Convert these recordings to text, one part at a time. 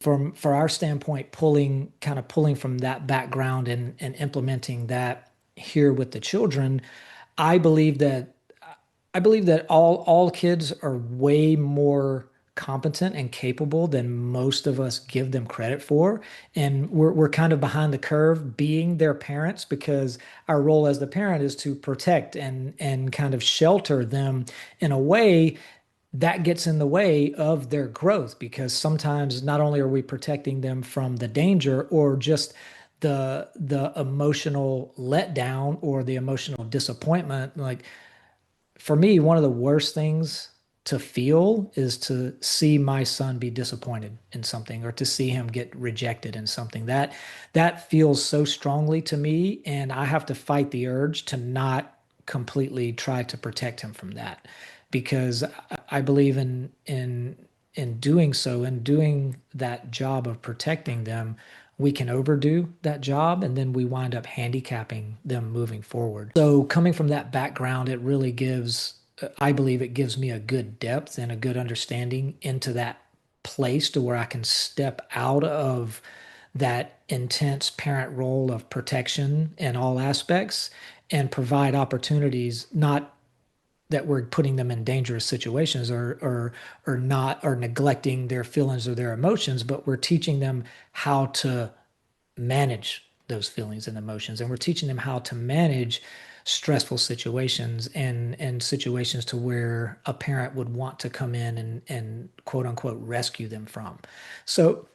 For our standpoint, kind of pulling from that background and implementing that here with the children, I believe that I believe that all kids are way more competent and capable than most of us give them credit for. And we're kind of behind the curve being their parents because our role as the parent is to protect and kind of shelter them in a way that gets in the way of their growth because sometimes not only are we protecting them from the danger or just the emotional letdown or the emotional disappointment, like for me, one of the worst things to feel is to see my son be disappointed in something or to see him get rejected in something. That feels so strongly to me, and I have to fight the urge to not completely try to protect him from that because I believe in doing so, in doing that job of protecting them, we can overdo that job and then we wind up handicapping them moving forward. So coming from that background, it really gives, I believe it gives me a good depth and a good understanding into that place to where I can step out of that intense parent role of protection in all aspects and provide opportunities, not that we're putting them in dangerous situations or not or neglecting their feelings or their emotions, but we're teaching them how to manage those feelings and emotions. And we're teaching them how to manage stressful situations and situations to where a parent would want to come in and quote unquote rescue them from. So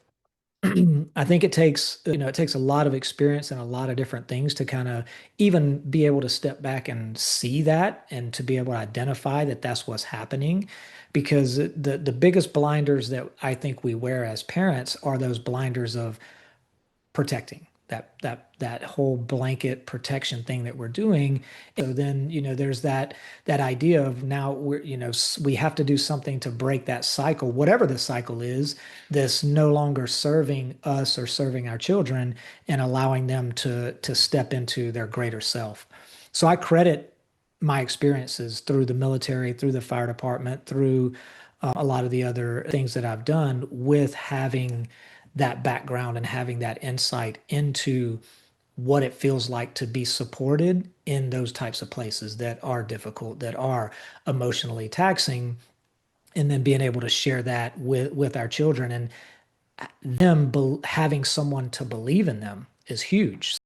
I think it takes a lot of experience and a lot of different things to kind of even be able to step back and see that and to be able to identify that that's what's happening. Because the biggest blinders that I think we wear as parents are those blinders of protecting that whole blanket protection thing that we're doing. So then, there's that idea of now we have to do something to break that cycle, whatever the cycle is, this no longer serving us or serving our children and allowing them to step into their greater self. So I credit my experiences through the military, through the fire department, through a lot of the other things that I've done with having that background and having that insight into what it feels like to be supported in those types of places that are difficult, that are emotionally taxing, and then being able to share that with our children and having someone to believe in them is huge.